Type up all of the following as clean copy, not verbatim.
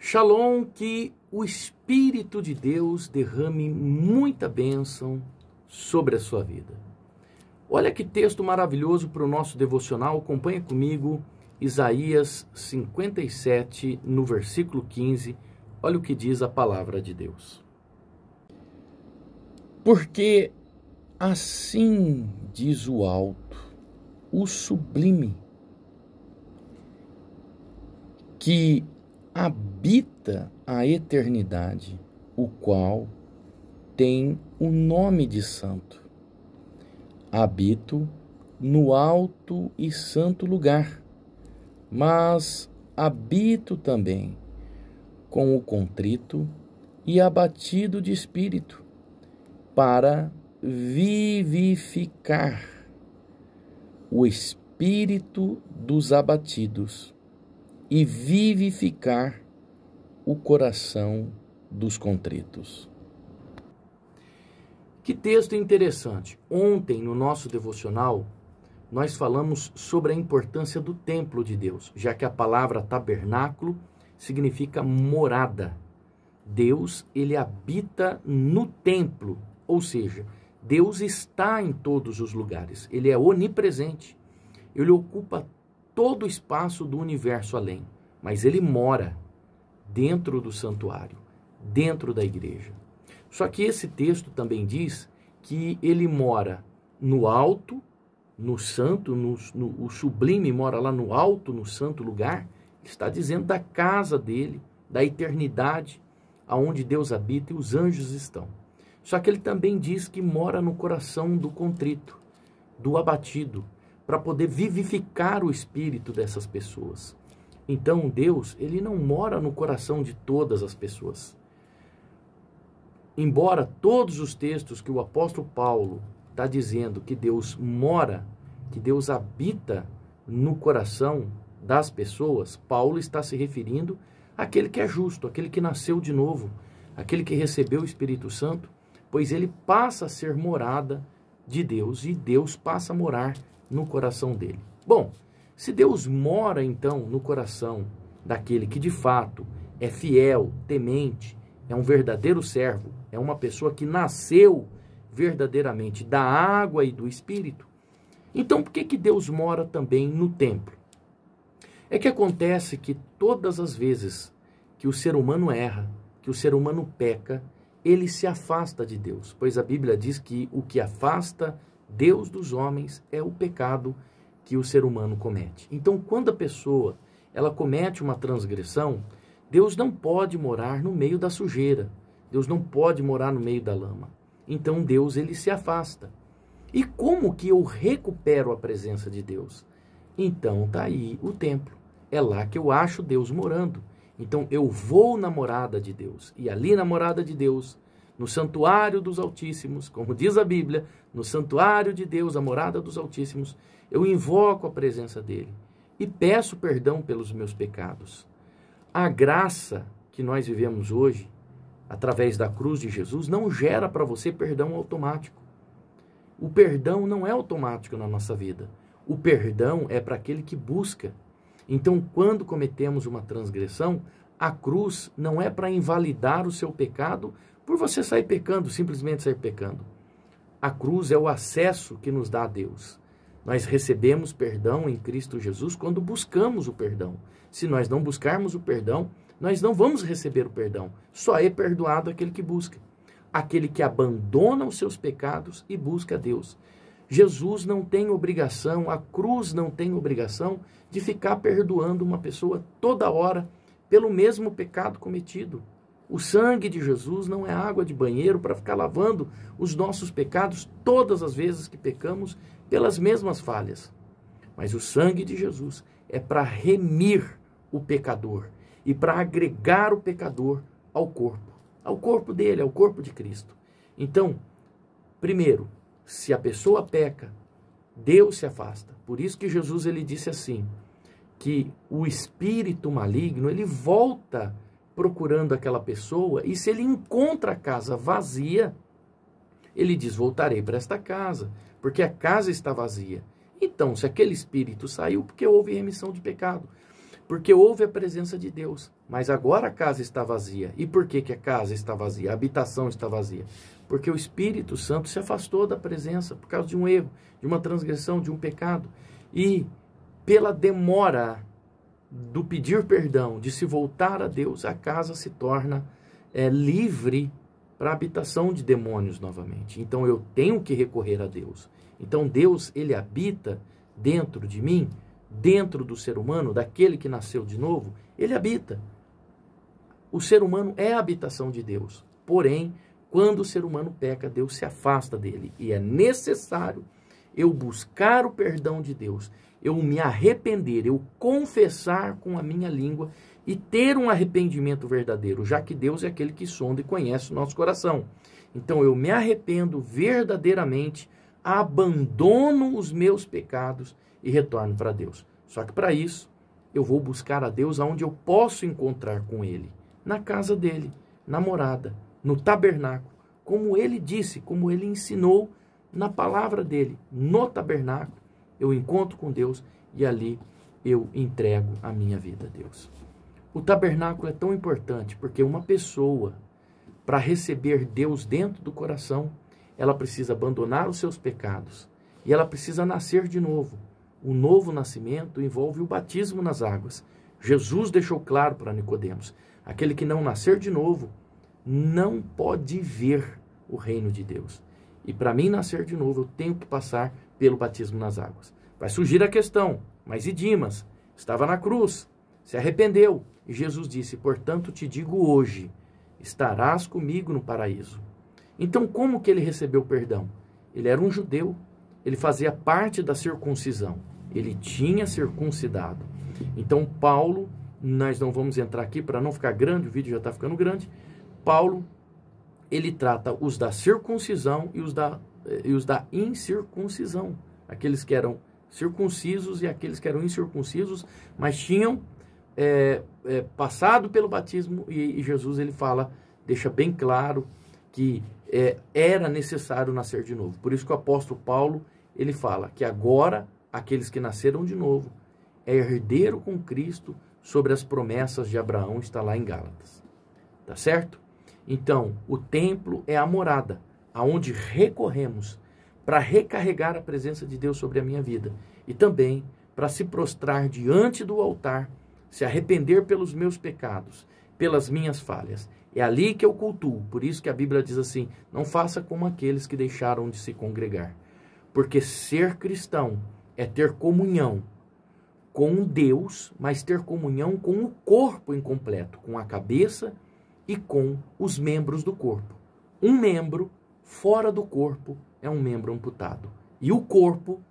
Shalom, que o Espírito de Deus derrame muita bênção sobre a sua vida. Olha que texto maravilhoso para o nosso devocional. Acompanha comigo Isaías 57, no versículo 15. Olha o que diz a palavra de Deus. Porque assim diz o alto, o sublime, que habita a eternidade, o qual tem o nome de santo. Habito no alto e santo lugar, mas habito também com o contrito e abatido de espírito, para vivificar o espírito dos abatidos e vivificar o coração dos contritos. Que texto interessante. Ontem, no nosso devocional, nós falamos sobre a importância do templo de Deus, já que a palavra tabernáculo significa morada. Deus, ele habita no templo, ou seja, Deus está em todos os lugares, ele é onipresente, ele ocupa todo o espaço do universo além, mas ele mora dentro do santuário, dentro da igreja. Só que esse texto também diz que ele mora no alto, no santo, o sublime mora lá no alto, no santo lugar. Está dizendo da casa dele, da eternidade, aonde Deus habita e os anjos estão. Só que ele também diz que mora no coração do contrito, do abatido, para poder vivificar o espírito dessas pessoas. Então Deus, ele não mora no coração de todas as pessoas. Embora todos os textos que o apóstolo Paulo está dizendo que Deus mora, que Deus habita no coração das pessoas, Paulo está se referindo àquele que é justo, aquele que nasceu de novo, aquele que recebeu o Espírito Santo, pois ele passa a ser morada de Deus e Deus passa a morar no coração dele. Bom, se Deus mora então no coração daquele que de fato é fiel, temente, é um verdadeiro servo, é uma pessoa que nasceu verdadeiramente da água e do Espírito, então por que Deus mora também no templo? É que acontece que todas as vezes que o ser humano erra, que o ser humano peca, ele se afasta de Deus, pois a Bíblia diz que o que afasta Deus dos homens é o pecado que o ser humano comete. Então, quando a pessoa ela comete uma transgressão, Deus não pode morar no meio da sujeira, Deus não pode morar no meio da lama. Então, Deus ele se afasta. E como que eu recupero a presença de Deus? Então, tá aí o templo. É lá que eu acho Deus morando. Então, eu vou na morada de Deus. E ali na morada de Deus, no santuário dos Altíssimos, como diz a Bíblia, no santuário de Deus, a morada dos Altíssimos, eu invoco a presença dele e peço perdão pelos meus pecados. A graça que nós vivemos hoje, através da cruz de Jesus, não gera para você perdão automático. O perdão não é automático na nossa vida. O perdão é para aquele que busca. Então, quando cometemos uma transgressão, a cruz não é para invalidar o seu pecado por você sair pecando, simplesmente sair pecando. A cruz é o acesso que nos dá a Deus. Nós recebemos perdão em Cristo Jesus quando buscamos o perdão. Se nós não buscarmos o perdão, nós não vamos receber o perdão. Só é perdoado aquele que busca. Aquele que abandona os seus pecados e busca a Deus. Jesus não tem obrigação, a cruz não tem obrigação de ficar perdoando uma pessoa toda hora pelo mesmo pecado cometido. O sangue de Jesus não é água de banheiro para ficar lavando os nossos pecados todas as vezes que pecamos pelas mesmas falhas. Mas o sangue de Jesus é para remir o pecador e para agregar o pecador ao corpo dele, ao corpo de Cristo. Então, primeiro, se a pessoa peca, Deus se afasta. Por isso que Jesus ele disse assim, que o espírito maligno, ele volta procurando aquela pessoa, e se ele encontra a casa vazia, ele diz, voltarei para esta casa, porque a casa está vazia. Então, se aquele espírito saiu, porque houve remissão de pecado. Porque houve a presença de Deus, mas agora a casa está vazia. E por que a casa está vazia? A habitação está vazia. Porque o Espírito Santo se afastou da presença por causa de um erro, de uma transgressão, de um pecado. E pela demora do pedir perdão, de se voltar a Deus, a casa se torna livre para a habitação de demônios novamente. Então eu tenho que recorrer a Deus. Então Deus, ele habita dentro de mim, dentro do ser humano, daquele que nasceu de novo, ele habita. O ser humano é a habitação de Deus. Porém, quando o ser humano peca, Deus se afasta dele. E é necessário eu buscar o perdão de Deus, eu me arrepender, eu confessar com a minha língua e ter um arrependimento verdadeiro, já que Deus é aquele que sonda e conhece o nosso coração. Então eu me arrependo verdadeiramente, abandono os meus pecados e retorno para Deus. Só que para isso, eu vou buscar a Deus aonde eu posso encontrar com Ele. Na casa dele, na morada, no tabernáculo. Como Ele disse, como Ele ensinou na palavra dele. No tabernáculo, eu encontro com Deus e ali eu entrego a minha vida a Deus. O tabernáculo é tão importante porque uma pessoa, para receber Deus dentro do coração, ela precisa abandonar os seus pecados e ela precisa nascer de novo. O novo nascimento envolve o batismo nas águas. Jesus deixou claro para Nicodemos, aquele que não nascer de novo não pode ver o reino de Deus. E para mim nascer de novo, eu tenho que passar pelo batismo nas águas. Vai surgir a questão, mas e Dimas? Estava na cruz, se arrependeu. E Jesus disse, portanto te digo hoje, estarás comigo no paraíso. Então como que ele recebeu perdão? Ele era um judeu, ele fazia parte da circuncisão, ele tinha circuncidado. Então Paulo, nós não vamos entrar aqui para não ficar grande, o vídeo já está ficando grande. Paulo, ele trata os da circuncisão e os da incircuncisão. Aqueles que eram circuncisos e aqueles que eram incircuncisos, mas tinham passado pelo batismo. E Jesus, ele fala, deixa bem claro que era necessário nascer de novo. Por isso que o apóstolo Paulo, ele fala que agora aqueles que nasceram de novo é herdeiro com Cristo sobre as promessas de Abraão, está lá em Gálatas. Tá certo? Então, o templo é a morada, aonde recorremos para recarregar a presença de Deus sobre a minha vida. E também para se prostrar diante do altar, se arrepender pelos meus pecados, pelas minhas falhas. É ali que eu cultuo. Por isso que a Bíblia diz assim, não faça como aqueles que deixaram de se congregar. Porque ser cristão é ter comunhão com Deus, mas ter comunhão com o corpo incompleto, com a cabeça e com os membros do corpo. Um membro fora do corpo é um membro amputado. E o corpo,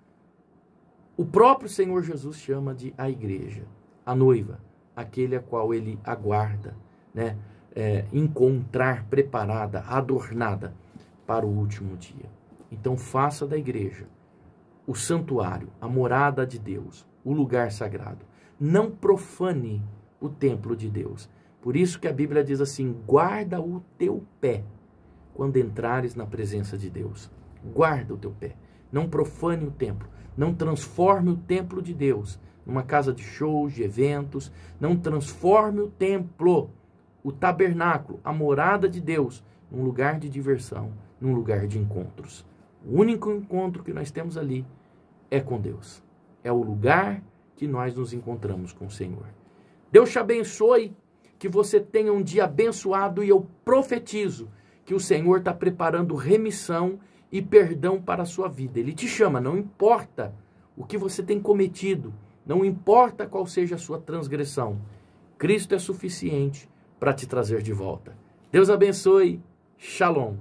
o próprio Senhor Jesus chama de a igreja, a noiva, aquele a qual ele aguarda, né? Encontrar preparada, adornada para o último dia. Então faça da igreja o santuário, a morada de Deus, o lugar sagrado. Não profane o templo de Deus. Por isso que a Bíblia diz assim, guarda o teu pé quando entrares na presença de Deus. Guarda o teu pé. Não profane o templo. Não transforme o templo de Deus numa casa de shows, de eventos. Não transforme o templo, o tabernáculo, a morada de Deus, num lugar de diversão, num lugar de encontros. O único encontro que nós temos ali é com Deus. É o lugar que nós nos encontramos com o Senhor. Deus te abençoe, que você tenha um dia abençoado e eu profetizo que o Senhor está preparando remissão e perdão para a sua vida. Ele te chama, não importa o que você tem cometido, não importa qual seja a sua transgressão. Cristo é suficiente para te trazer de volta. Deus abençoe. Shalom.